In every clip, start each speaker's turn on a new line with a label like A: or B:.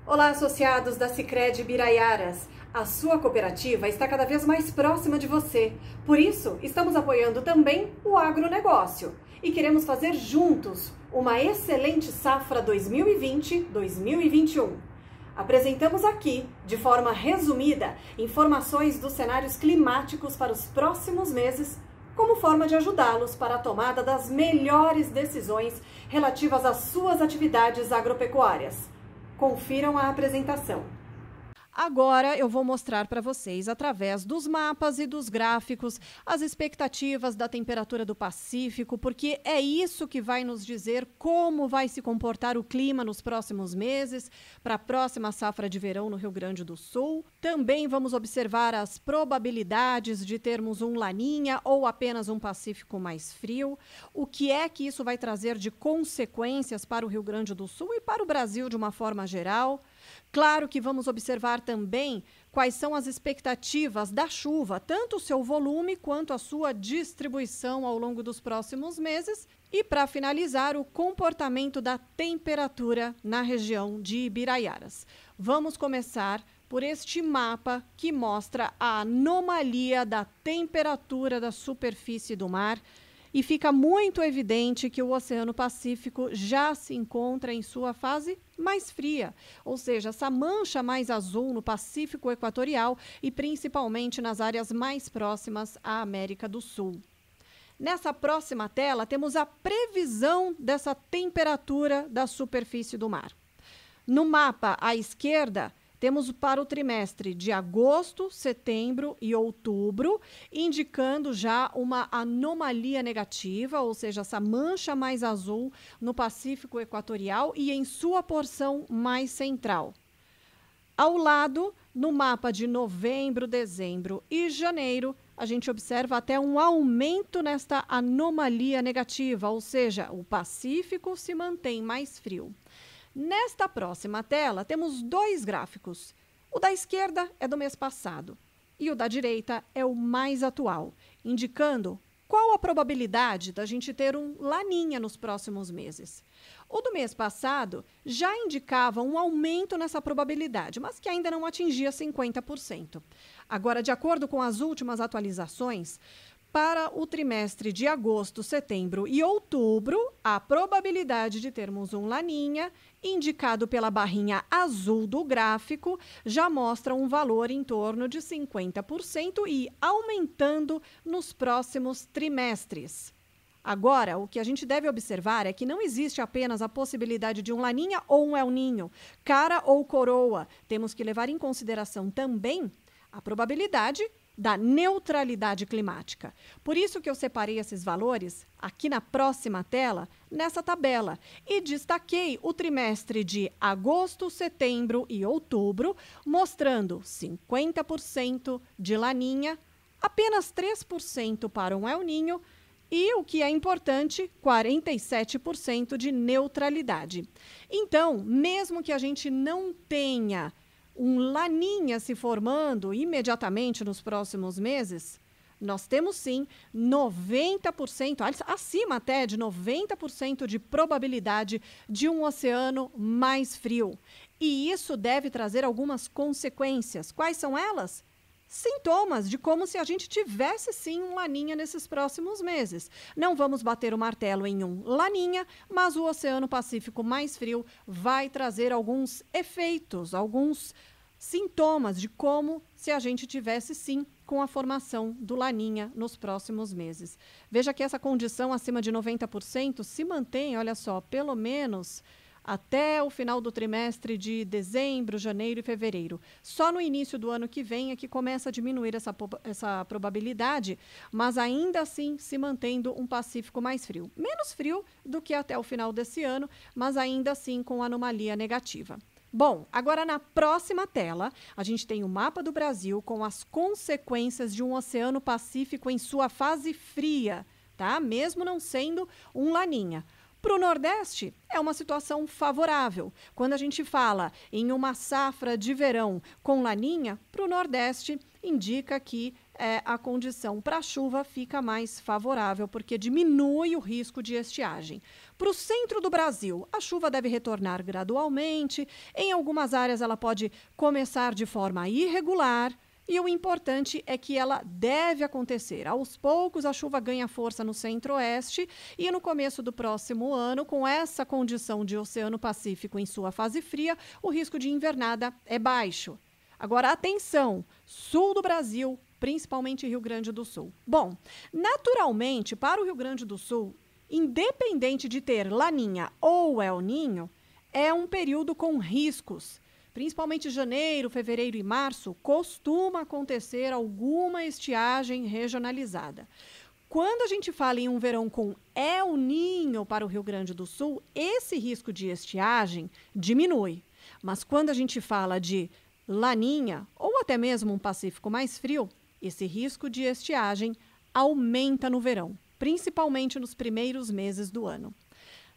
A: Olá, associados da Sicredi Biraiaras. A sua cooperativa está cada vez mais próxima de você. Por isso, estamos apoiando também o agronegócio e queremos fazer juntos uma excelente safra 2020-2021. Apresentamos aqui, de forma resumida, informações dos cenários climáticos para os próximos meses, como forma de ajudá-los para a tomada das melhores decisões relativas às suas atividades agropecuárias. Confiram a apresentação. Agora eu vou mostrar para vocês, através dos mapas e dos gráficos, as expectativas da temperatura do Pacífico, porque é isso que vai nos dizer como vai se comportar o clima nos próximos meses, para a próxima safra de verão no Rio Grande do Sul. Também vamos observar as probabilidades de termos um Laninha ou apenas um Pacífico mais frio, o que é que isso vai trazer de consequências para o Rio Grande do Sul e para o Brasil de uma forma geral. Claro que vamos observar também quais são as expectativas da chuva, tanto o seu volume quanto a sua distribuição ao longo dos próximos meses. E, para finalizar, o comportamento da temperatura na região de Ibiraiaras. Vamos começar por este mapa que mostra a anomalia da temperatura da superfície do mar. E fica muito evidente que o Oceano Pacífico já se encontra em sua fase mais fria, ou seja, essa mancha mais azul no Pacífico Equatorial e principalmente nas áreas mais próximas à América do Sul. Nessa próxima tela, temos a previsão dessa temperatura da superfície do mar. No mapa à esquerda, temos para o trimestre de agosto, setembro e outubro, indicando já uma anomalia negativa, ou seja, essa mancha mais azul no Pacífico Equatorial e em sua porção mais central. Ao lado, no mapa de novembro, dezembro e janeiro, a gente observa até um aumento nesta anomalia negativa, ou seja, o Pacífico se mantém mais frio. Nesta próxima tela, temos dois gráficos. O da esquerda é do mês passado e o da direita é o mais atual, indicando qual a probabilidade da gente ter um Laninha nos próximos meses. O do mês passado já indicava um aumento nessa probabilidade, mas que ainda não atingia 50%. Agora, de acordo com as últimas atualizações, para o trimestre de agosto, setembro e outubro, a probabilidade de termos um Laninha, indicado pela barrinha azul do gráfico, já mostra um valor em torno de 50% e aumentando nos próximos trimestres. Agora, o que a gente deve observar é que não existe apenas a possibilidade de um Laninha ou um El Ninho, cara ou coroa. Temos que levar em consideração também a probabilidade da neutralidade climática. Por isso que eu separei esses valores aqui na próxima tela, nessa tabela, e destaquei o trimestre de agosto, setembro e outubro, mostrando 50% de Laninha, apenas 3% para um El Ninho e, o que é importante, 47% de neutralidade. Então, mesmo que a gente não tenha um Laninha se formando imediatamente nos próximos meses, nós temos sim 90%, acima até de 90% de probabilidade de um oceano mais frio. E isso deve trazer algumas consequências. Quais são elas? Sintomas de como se a gente tivesse sim um Laninha nesses próximos meses. Não vamos bater o martelo em um Laninha, mas o Oceano Pacífico mais frio vai trazer alguns efeitos, alguns sintomas de como se a gente tivesse sim com a formação do Laninha nos próximos meses. Veja que essa condição acima de 90% se mantém, olha só, pelo menos até o final do trimestre de dezembro, janeiro e fevereiro. Só no início do ano que vem é que começa a diminuir essa probabilidade, mas ainda assim se mantendo um Pacífico mais frio. Menos frio do que até o final desse ano, mas ainda assim com anomalia negativa. Bom, agora na próxima tela, a gente tem o mapa do Brasil com as consequências de um Oceano Pacífico em sua fase fria, tá? Mesmo não sendo um Laninha. Para o Nordeste, é uma situação favorável. Quando a gente fala em uma safra de verão com Laninha, para o Nordeste indica que a condição para chuva fica mais favorável, porque diminui o risco de estiagem. Para o centro do Brasil, a chuva deve retornar gradualmente. Em algumas áreas, ela pode começar de forma irregular. E o importante é que ela deve acontecer. Aos poucos, a chuva ganha força no centro-oeste e no começo do próximo ano, com essa condição de Oceano Pacífico em sua fase fria, o risco de invernada é baixo. Agora, atenção, sul do Brasil, principalmente Rio Grande do Sul. Bom, naturalmente, para o Rio Grande do Sul, independente de ter Laninha ou El Ninho, é um período com riscos. Principalmente janeiro, fevereiro e março, costuma acontecer alguma estiagem regionalizada. Quando a gente fala em um verão com El Ninho para o Rio Grande do Sul, esse risco de estiagem diminui. Mas quando a gente fala de Laninha ou até mesmo um Pacífico mais frio, esse risco de estiagem aumenta no verão, principalmente nos primeiros meses do ano.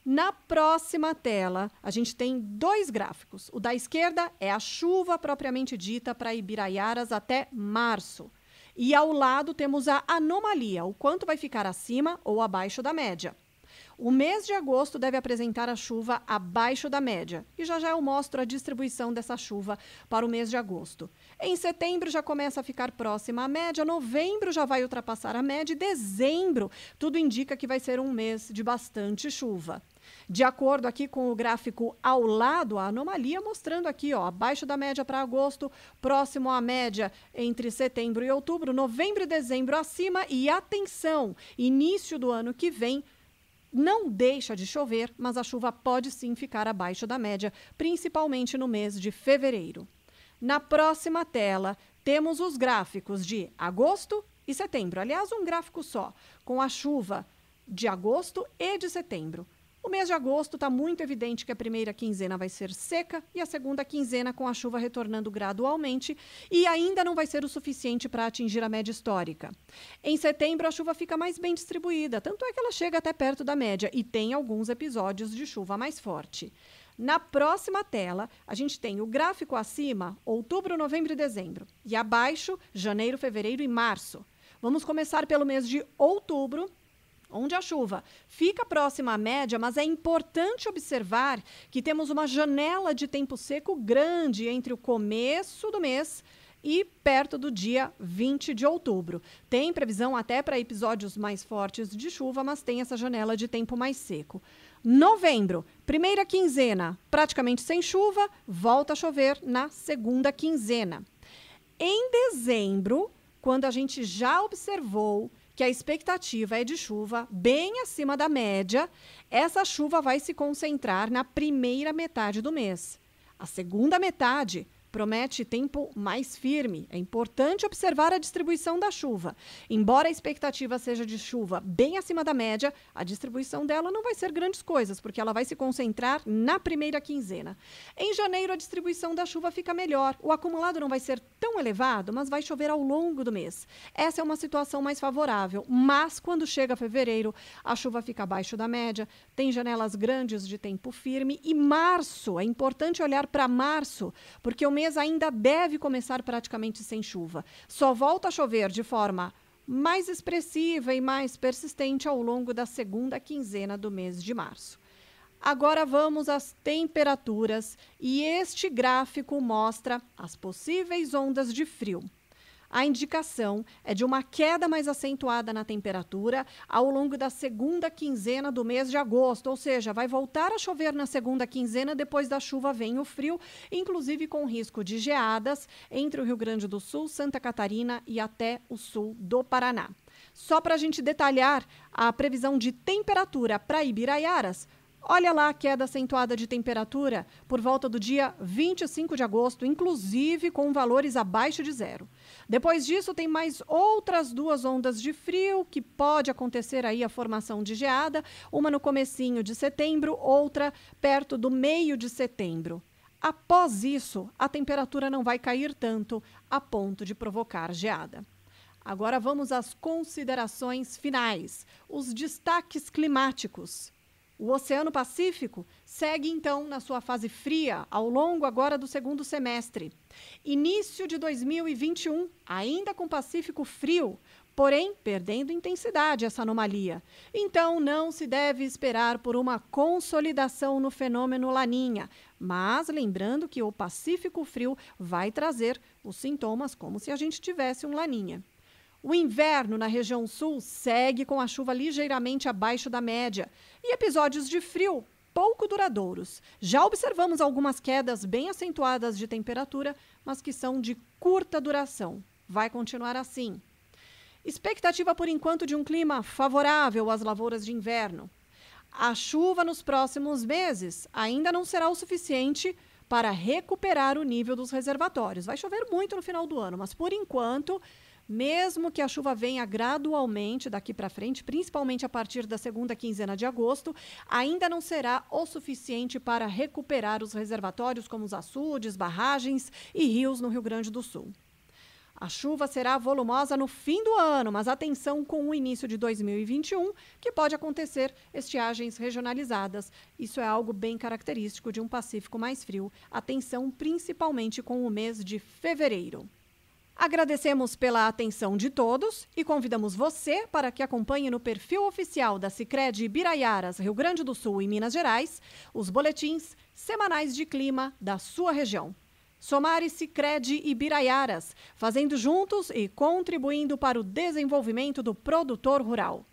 A: Na próxima tela, a gente tem dois gráficos. O da esquerda é a chuva propriamente dita para Ibiraiaras até março. E ao lado temos a anomalia, o quanto vai ficar acima ou abaixo da média. O mês de agosto deve apresentar a chuva abaixo da média. E já eu mostro a distribuição dessa chuva para o mês de agosto. Em setembro já começa a ficar próxima à média, novembro já vai ultrapassar a média e dezembro tudo indica que vai ser um mês de bastante chuva. De acordo aqui com o gráfico ao lado, a anomalia mostrando aqui, ó, abaixo da média para agosto, próximo à média entre setembro e outubro, novembro e dezembro acima e atenção, início do ano que vem, não deixa de chover, mas a chuva pode sim ficar abaixo da média, principalmente no mês de fevereiro. Na próxima tela, temos os gráficos de agosto e setembro. Aliás, um gráfico só, com a chuva de agosto e de setembro. O mês de agosto está muito evidente que a primeira quinzena vai ser seca e a segunda quinzena com a chuva retornando gradualmente e ainda não vai ser o suficiente para atingir a média histórica. Em setembro, a chuva fica mais bem distribuída, tanto é que ela chega até perto da média e tem alguns episódios de chuva mais forte. Na próxima tela, a gente tem o gráfico acima, outubro, novembro e dezembro, e abaixo, janeiro, fevereiro e março. Vamos começar pelo mês de outubro, onde a chuva fica próxima à média, mas é importante observar que temos uma janela de tempo seco grande entre o começo do mês e perto do dia 20 de outubro. Tem previsão até para episódios mais fortes de chuva, mas tem essa janela de tempo mais seco. Novembro, primeira quinzena, praticamente sem chuva, volta a chover na segunda quinzena. Em dezembro, quando a gente já observou que a expectativa é de chuva bem acima da média, essa chuva vai se concentrar na primeira metade do mês. A segunda metade promete tempo mais firme. É importante observar a distribuição da chuva. Embora a expectativa seja de chuva bem acima da média, a distribuição dela não vai ser grandes coisas, porque ela vai se concentrar na primeira quinzena. Em janeiro, a distribuição da chuva fica melhor. O acumulado não vai ser tão elevado, mas vai chover ao longo do mês. Essa é uma situação mais favorável, mas quando chega fevereiro, a chuva fica abaixo da média, tem janelas grandes de tempo firme e março, é importante olhar para março, porque o mês ainda deve começar praticamente sem chuva. Só volta a chover de forma mais expressiva e mais persistente ao longo da segunda quinzena do mês de março. Agora vamos às temperaturas e este gráfico mostra as possíveis ondas de frio. A indicação é de uma queda mais acentuada na temperatura ao longo da segunda quinzena do mês de agosto, ou seja, vai voltar a chover na segunda quinzena, depois da chuva vem o frio, inclusive com risco de geadas entre o Rio Grande do Sul, Santa Catarina e até o sul do Paraná. Só para a gente detalhar a previsão de temperatura para Ibiraiaras, olha lá a queda acentuada de temperatura por volta do dia 25 de agosto, inclusive com valores abaixo de zero. Depois disso, tem mais outras duas ondas de frio, que pode acontecer aí a formação de geada, uma no comecinho de setembro, outra perto do meio de setembro. Após isso, a temperatura não vai cair tanto a ponto de provocar geada. Agora vamos às considerações finais, os destaques climáticos. O Oceano Pacífico segue, então, na sua fase fria, ao longo agora do segundo semestre. Início de 2021, ainda com Pacífico frio, porém perdendo intensidade essa anomalia. Então, não se deve esperar por uma consolidação no fenômeno Laninha, mas lembrando que o Pacífico frio vai trazer os sintomas como se a gente tivesse um Laninha. O inverno na região sul segue com a chuva ligeiramente abaixo da média e episódios de frio pouco duradouros. Já observamos algumas quedas bem acentuadas de temperatura, mas que são de curta duração. Vai continuar assim. Expectativa, por enquanto, de um clima favorável às lavouras de inverno. A chuva nos próximos meses ainda não será o suficiente para recuperar o nível dos reservatórios. Vai chover muito no final do ano, mas, por enquanto, mesmo que a chuva venha gradualmente daqui para frente, principalmente a partir da segunda quinzena de agosto, ainda não será o suficiente para recuperar os reservatórios como os açudes, barragens e rios no Rio Grande do Sul. A chuva será volumosa no fim do ano, mas atenção com o início de 2021, que pode acontecer estiagens regionalizadas. Isso é algo bem característico de um Pacífico mais frio. Atenção principalmente com o mês de fevereiro. Agradecemos pela atenção de todos e convidamos você para que acompanhe no perfil oficial da Sicredi Biraiaras, Rio Grande do Sul e Minas Gerais, os boletins semanais de clima da sua região. Somare Sicredi e Biraiaras, fazendo juntos e contribuindo para o desenvolvimento do produtor rural.